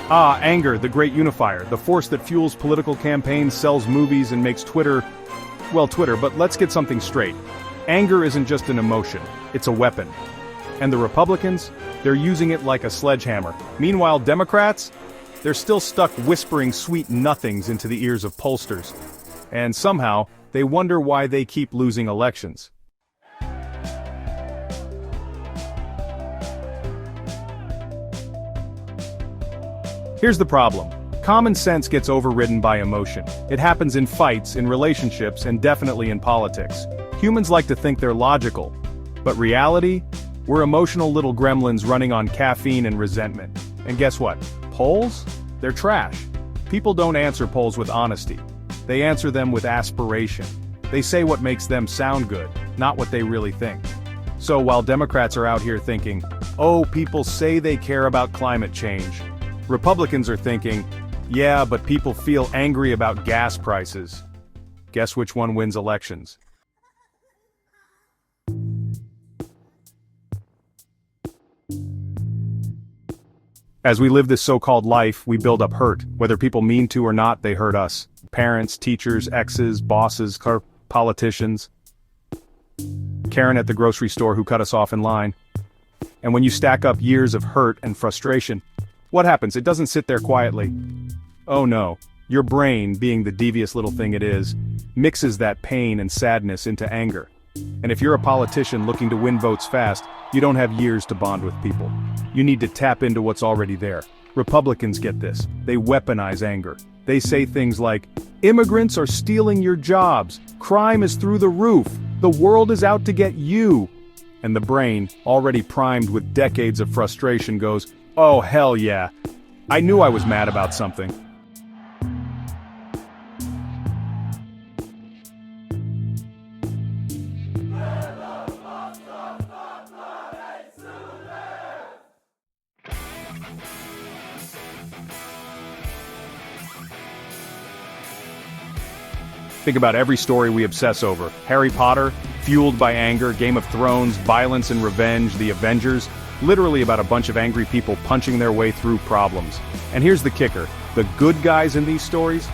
Ah, anger, the great unifier, the force that fuels political campaigns, sells movies, and makes Twitter, well, Twitter, but let's get something straight. Anger isn't just an emotion, it's a weapon. And the Republicans, they're using it like a sledgehammer. Meanwhile, Democrats, they're still stuck whispering sweet nothings into the ears of pollsters. And somehow, they wonder why they keep losing elections. Here's the problem. Common sense gets overridden by emotion. It happens in fights, in relationships, and definitely in politics. Humans like to think they're logical. But reality? We're emotional little gremlins running on caffeine and resentment. And guess what? Polls? They're trash. People don't answer polls with honesty. They answer them with aspiration. They say what makes them sound good, not what they really think. So while Democrats are out here thinking, oh, people say they care about climate change, Republicans are thinking, yeah, but people feel angry about gas prices. Guess which one wins elections? As we live this so-called life, we build up hurt. Whether people mean to or not, they hurt us. Parents, teachers, exes, bosses, politicians. Karen at the grocery store who cut us off in line. And when you stack up years of hurt and frustration, what happens? It doesn't sit there quietly. Oh no, your brain, being the devious little thing it is, mixes that pain and sadness into anger. And if you're a politician looking to win votes fast, you don't have years to bond with people. You need to tap into what's already there. Republicans get this. They weaponize anger. They say things like, immigrants are stealing your jobs, crime is through the roof, the world is out to get you. And the brain, already primed with decades of frustration, goes, oh hell yeah, I knew I was mad about something. Think about every story we obsess over. Harry Potter, fueled by anger, Game of Thrones, violence and revenge, the Avengers, literally about a bunch of angry people punching their way through problems. And here's the kicker, the good guys in these stories,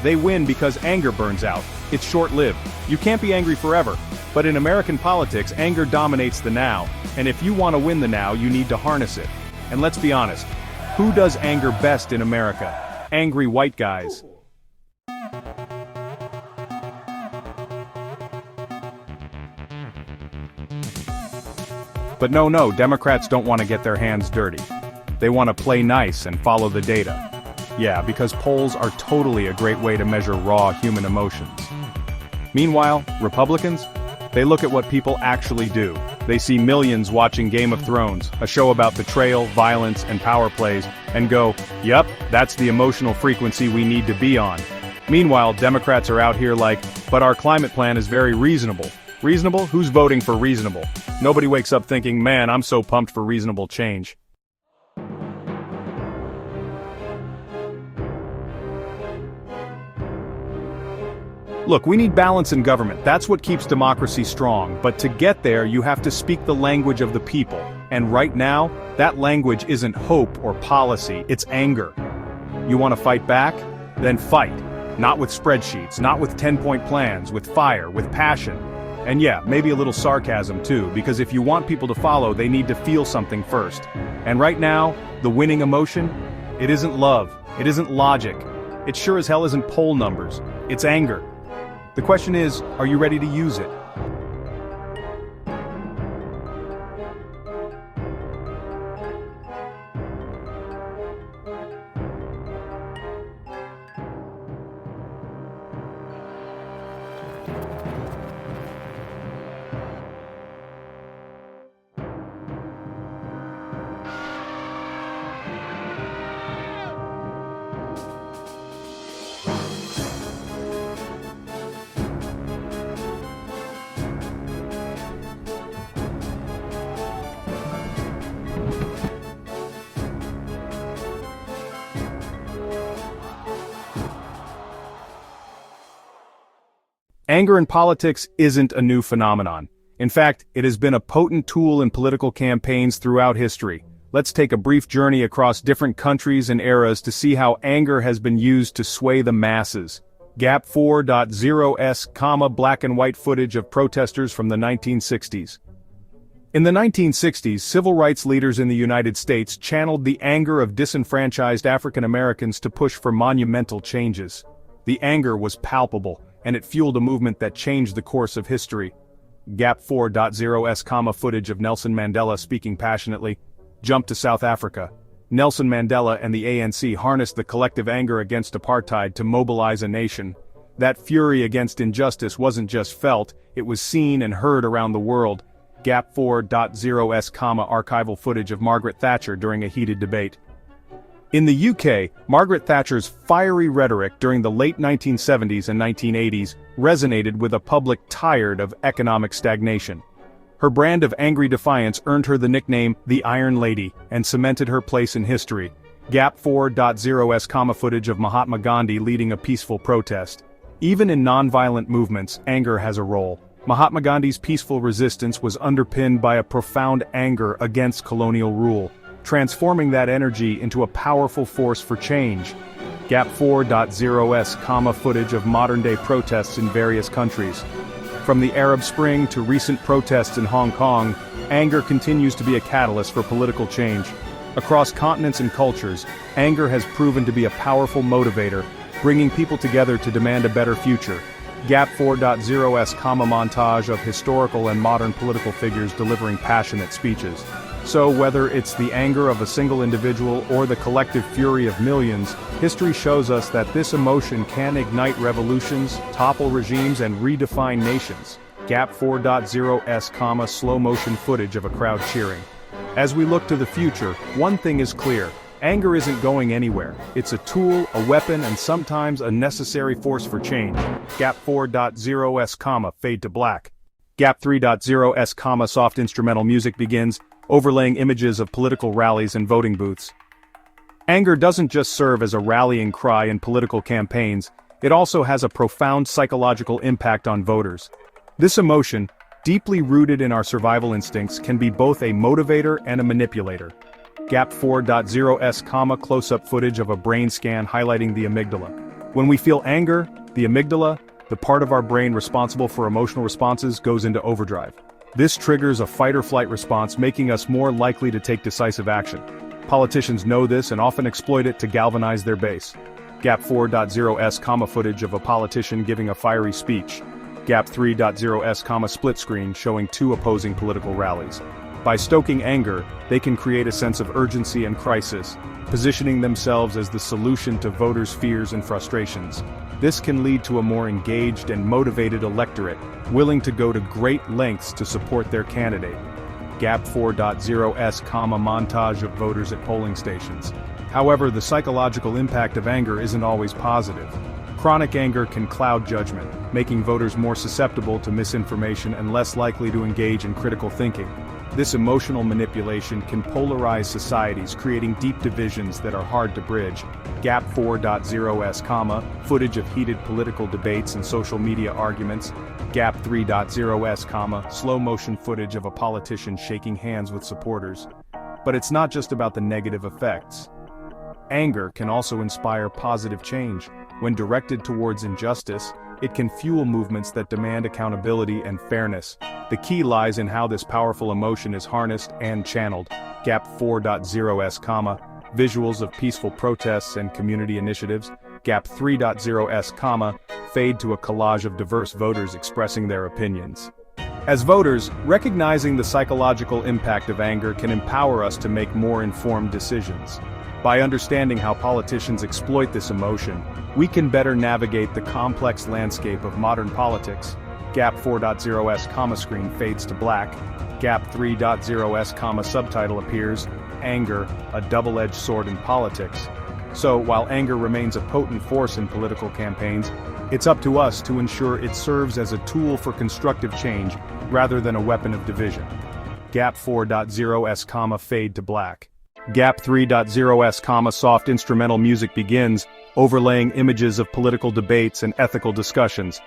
they win because anger burns out. It's short-lived. You can't be angry forever. But in American politics, anger dominates the now. And if you want to win the now, you need to harness it. And let's be honest, who does anger best in America? Angry white guys. But no, Democrats don't want to get their hands dirty. They want to play nice and follow the data. Yeah, because polls are totally a great way to measure raw human emotions. Meanwhile, Republicans, they look at what people actually do. They see millions watching Game of Thrones, a show about betrayal, violence, and power plays, and go, yup, that's the emotional frequency we need to be on. Meanwhile, Democrats are out here like, but our climate plan is very reasonable. Reasonable? Who's voting for reasonable? Nobody wakes up thinking, man, I'm so pumped for reasonable change. Look, we need balance in government. That's what keeps democracy strong. But to get there, you have to speak the language of the people. And right now, that language isn't hope or policy, it's anger. You want to fight back? Then fight. Not with spreadsheets, not with 10-point plans, with fire, with passion. And yeah, maybe a little sarcasm too, because if you want people to follow, they need to feel something first. And right now, the winning emotion? It isn't love, it isn't logic, it sure as hell isn't poll numbers, it's anger. The question is, are you ready to use it? Anger in politics isn't a new phenomenon. In fact, it has been a potent tool in political campaigns throughout history. let's take a brief journey across different countries and eras to see how anger has been used to sway the masses. Gap 4.0's, black and white footage of protesters from the 1960s. In the 1960s, civil rights leaders in the United States channeled the anger of disenfranchised African Americans to push for monumental changes. The anger was palpable, and it fueled a movement that changed the course of history. Gap 4.0's, footage of Nelson Mandela speaking passionately. Jump to South Africa. Nelson Mandela and the ANC harnessed the collective anger against apartheid to mobilize a nation. That fury against injustice wasn't just felt, it was seen and heard around the world. Gap 4.0's, archival footage of Margaret Thatcher during a heated debate. In the UK, Margaret Thatcher's fiery rhetoric during the late 1970s and 1980s resonated with a public tired of economic stagnation. Her brand of angry defiance earned her the nickname the Iron Lady and cemented her place in history. Gap 4.0's, footage of Mahatma Gandhi leading a peaceful protest. Even in non-violent movements, anger has a role. Mahatma Gandhi's peaceful resistance was underpinned by a profound anger against colonial rule, transforming that energy into a powerful force for change. Gap 4.0's, footage of modern-day protests in various countries. From the Arab Spring to recent protests in Hong Kong, anger continues to be a catalyst for political change. Across continents and cultures, anger has proven to be a powerful motivator, bringing people together to demand a better future. Gap 4.0's, montage of historical and modern political figures delivering passionate speeches. So whether it's the anger of a single individual or the collective fury of millions, history shows us that this emotion can ignite revolutions, topple regimes and redefine nations. Gap 4.0's, slow-motion footage of a crowd cheering. As we look to the future, one thing is clear. Anger isn't going anywhere. It's a tool, a weapon, and sometimes a necessary force for change. Gap 4.0's, fade to black. Gap 3.0's, soft instrumental music begins, overlaying images of political rallies and voting booths. Anger doesn't just serve as a rallying cry in political campaigns, it also has a profound psychological impact on voters. This emotion, deeply rooted in our survival instincts, can be both a motivator and a manipulator. Gap 4.0's, close-up footage of a brain scan highlighting the amygdala. When we feel anger, the amygdala, the part of our brain responsible for emotional responses, goes into overdrive. This triggers a fight-or-flight response, making us more likely to take decisive action. Politicians know this and often exploit it to galvanize their base. Gap 4.0's, footage of a politician giving a fiery speech. Gap 3.0's, split screen showing two opposing political rallies. By stoking anger, they can create a sense of urgency and crisis, positioning themselves as the solution to voters' fears and frustrations. This can lead to a more engaged and motivated electorate, willing to go to great lengths to support their candidate. Gap 4.0's, montage of voters at polling stations. However, the psychological impact of anger isn't always positive. Chronic anger can cloud judgment, making voters more susceptible to misinformation and less likely to engage in critical thinking. This emotional manipulation can polarize societies, creating deep divisions that are hard to bridge. Gap 4.0's, footage of heated political debates and social media arguments. Gap 3.0's, slow-motion footage of a politician shaking hands with supporters. But it's not just about the negative effects. Anger can also inspire positive change. When directed towards injustice, it can fuel movements that demand accountability and fairness. The key lies in how this powerful emotion is harnessed and channeled. Gap 4.0's, visuals of peaceful protests and community initiatives. Gap 3.0's, fade to a collage of diverse voters expressing their opinions. As voters, recognizing the psychological impact of anger can empower us to make more informed decisions. By understanding how politicians exploit this emotion, we can better navigate the complex landscape of modern politics. Gap 4.0's, screen fades to black. Gap 3.0's, subtitle appears, Anger, a double-edged sword in politics. So, while anger remains a potent force in political campaigns, it's up to us to ensure it serves as a tool for constructive change, rather than a weapon of division. Gap 4.0's, fade to black. Gap 3.0's, soft instrumental music begins, overlaying images of political debates and ethical discussions.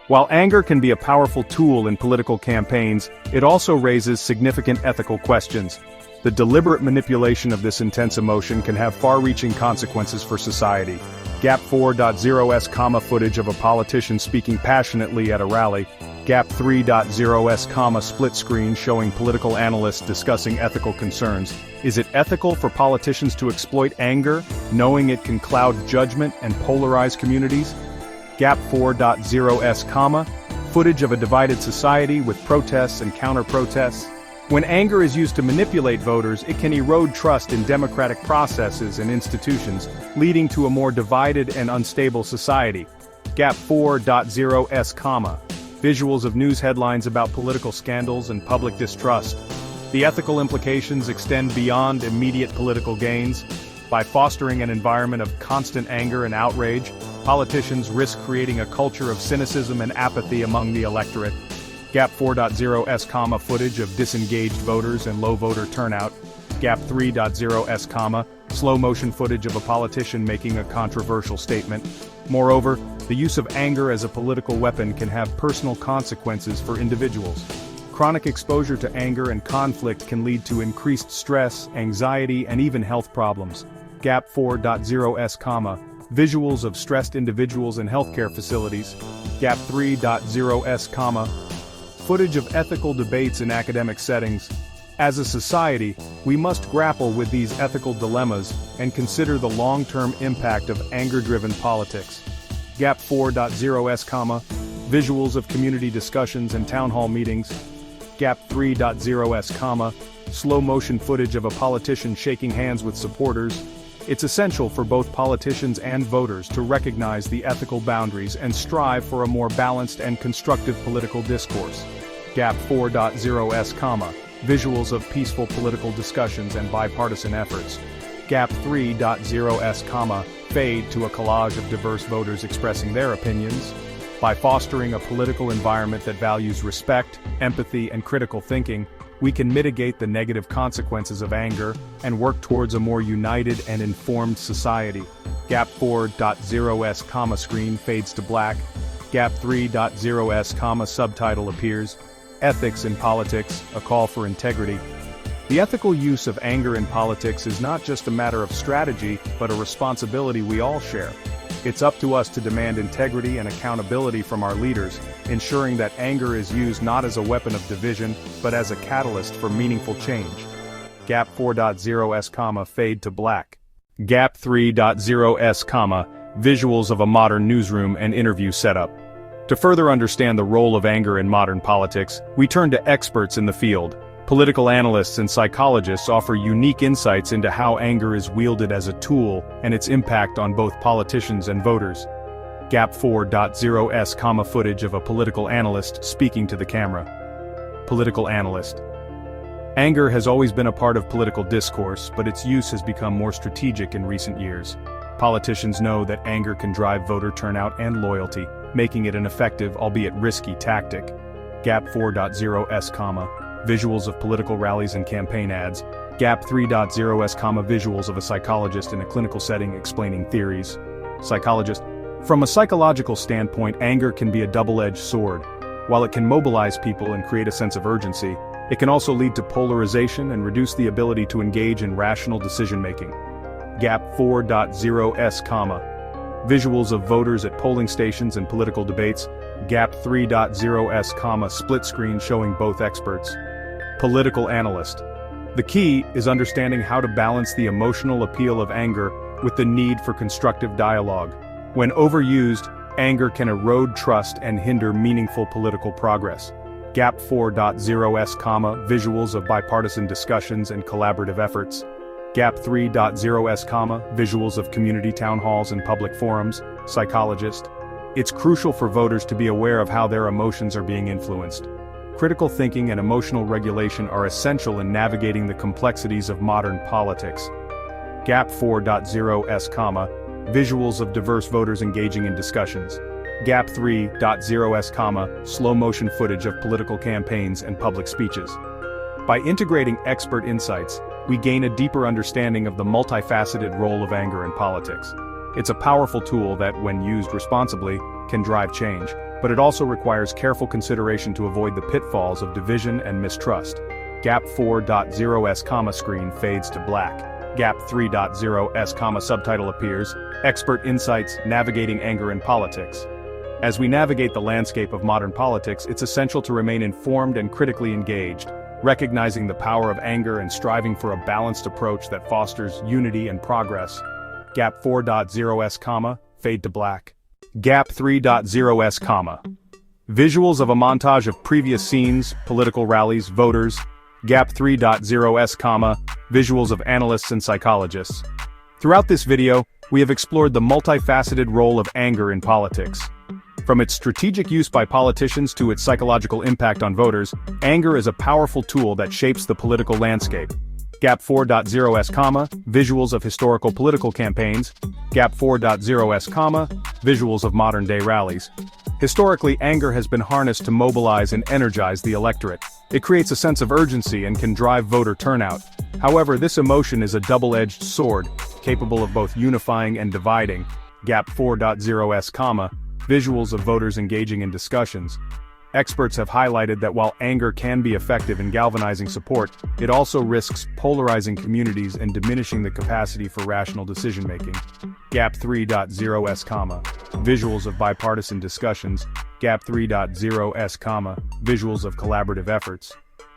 While anger can be a powerful tool in political campaigns, it also raises significant ethical questions. The deliberate manipulation of this intense emotion can have far-reaching consequences for society. Gap 4.0s, footage of a politician speaking passionately at a rally. Gap 3.0s, split screen showing political analysts discussing ethical concerns. Is it ethical for politicians to exploit anger, knowing it can cloud judgment and polarize communities? Gap 4.0s, footage of a divided society with protests and counter-protests. When anger is used to manipulate voters, it can erode trust in democratic processes and institutions, leading to a more divided and unstable society. Gap 4.0s, visuals of news headlines about political scandals and public distrust. The ethical implications extend beyond immediate political gains. By fostering an environment of constant anger and outrage, politicians risk creating a culture of cynicism and apathy among the electorate. Gap 4.0s, footage of disengaged voters and low voter turnout. Gap 3.0s, slow-motion footage of a politician making a controversial statement. Moreover, the use of anger as a political weapon can have personal consequences for individuals. Chronic exposure to anger and conflict can lead to increased stress, anxiety, and even health problems. Gap 4.0s, visuals of stressed individuals in healthcare facilities. Gap 3.0s, footage of ethical debates in academic settings. As a society, we must grapple with these ethical dilemmas and consider the long-term impact of anger-driven politics. Gap 4.0s, visuals of community discussions and town hall meetings. Gap 3.0s, slow-motion footage of a politician shaking hands with supporters. It's essential for both politicians and voters to recognize the ethical boundaries and strive for a more balanced and constructive political discourse. Gap 4.0s, visuals of peaceful political discussions and bipartisan efforts. Gap 3.0s, fade to a collage of diverse voters expressing their opinions. By fostering a political environment that values respect, empathy, and critical thinking, we can mitigate the negative consequences of anger and work towards a more united and informed society. Gap 4.0s, screen fades to black. Gap 3.0s, subtitle appears. Ethics in politics, a call for integrity. The ethical use of anger in politics is not just a matter of strategy, but a responsibility we all share. It's up to us to demand integrity and accountability from our leaders, ensuring that anger is used not as a weapon of division, but as a catalyst for meaningful change. Gap 4.0s, fade to black. Gap 3.0s, visuals of a modern newsroom and interview setup. To further understand the role of anger in modern politics, we turn to experts in the field. Political analysts and psychologists offer unique insights into how anger is wielded as a tool and its impact on both politicians and voters. Gap 4.0s, footage of a political analyst speaking to the camera. Political analyst. Anger has always been a part of political discourse, but its use has become more strategic in recent years. Politicians know that anger can drive voter turnout and loyalty, making it an effective, albeit risky, tactic. Gap 4.0s, visuals of political rallies and campaign ads. Gap 3.0s, visuals of a psychologist in a clinical setting explaining theories. Psychologist. From a psychological standpoint, anger can be a double-edged sword. While it can mobilize people and create a sense of urgency, it can also lead to polarization and reduce the ability to engage in rational decision-making. Gap 4.0s, visuals of voters at polling stations and political debates. Gap 3.0s, split screen showing both experts. Political analyst. The key is understanding how to balance the emotional appeal of anger with the need for constructive dialogue. When overused, anger can erode trust and hinder meaningful political progress. Gap 4.0s, visuals of bipartisan discussions and collaborative efforts. Gap 3.0s, visuals of community town halls and public forums. Psychologist. It's crucial for voters to be aware of how their emotions are being influenced. Critical thinking and emotional regulation are essential in navigating the complexities of modern politics. Gap 4.0s, visuals of diverse voters engaging in discussions. Gap 3.0s, slow-motion footage of political campaigns and public speeches. By integrating expert insights, we gain a deeper understanding of the multifaceted role of anger in politics. It's a powerful tool that, when used responsibly, can drive change, but it also requires careful consideration to avoid the pitfalls of division and mistrust. Gap 4.0s comma screen fades to black. Gap 3.0s comma subtitle appears. Expert insights, navigating anger in politics. As we navigate the landscape of modern politics, it's essential to remain informed and critically engaged, recognizing the power of anger and striving for a balanced approach that fosters unity and progress. Gap 4.0s comma, fade to black. Gap 3.0s comma. Visuals of a montage of previous scenes, political rallies, voters. Gap 3.0s comma, visuals of analysts and psychologists. Throughout this video, we have explored the multifaceted role of anger in politics. From its strategic use by politicians to its psychological impact on voters, anger is a powerful tool that shapes the political landscape. Gap 4.0s comma, visuals of historical political campaigns. Gap 4.0s comma, visuals of modern-day rallies. Historically, anger has been harnessed to mobilize and energize the electorate. It creates a sense of urgency and can drive voter turnout. However, this emotion is a double-edged sword, capable of both unifying and dividing. Gap 4.0s comma, visuals of voters engaging in discussions. Experts have highlighted that while anger can be effective in galvanizing support, it also risks polarizing communities and diminishing the capacity for rational decision-making. Gap 3.0s comma, visuals of bipartisan discussions. Gap 3.0s comma, visuals of collaborative efforts.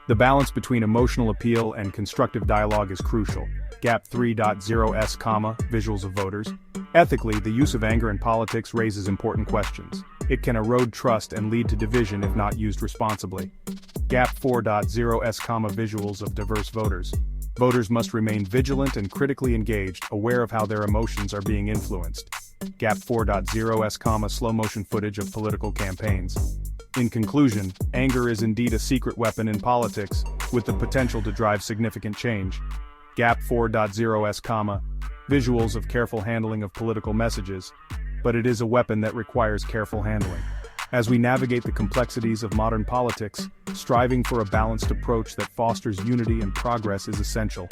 The balance between emotional appeal and constructive dialogue is crucial. Gap 3.0s comma, visuals of voters. Ethically, the use of anger in politics raises important questions. It can erode trust and lead to division if not used responsibly. Gap 4.0s comma, visuals of diverse voters. Voters must remain vigilant and critically engaged, aware of how their emotions are being influenced. Gap 4.0s comma, slow motion footage of political campaigns. In conclusion, anger is indeed a secret weapon in politics, with the potential to drive significant change. Gap 4.0s comma, visuals of careful handling of political messages, but it is a weapon that requires careful handling. As we navigate the complexities of modern politics, striving for a balanced approach that fosters unity and progress is essential.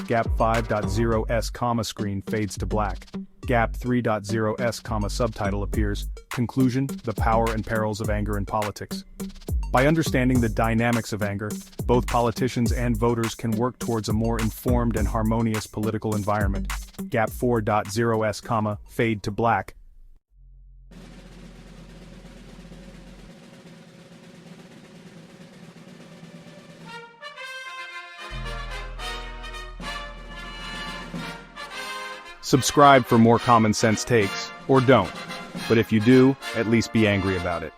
Gap 5.0s comma screen fades to black. Gap 3.0s comma subtitle appears. Conclusion: the power and perils of anger in politics. By understanding the dynamics of anger, both politicians and voters can work towards a more informed and harmonious political environment. Gap 4.0s comma, fade to black. Subscribe for more common sense takes, or don't. But if you do, at least be angry about it.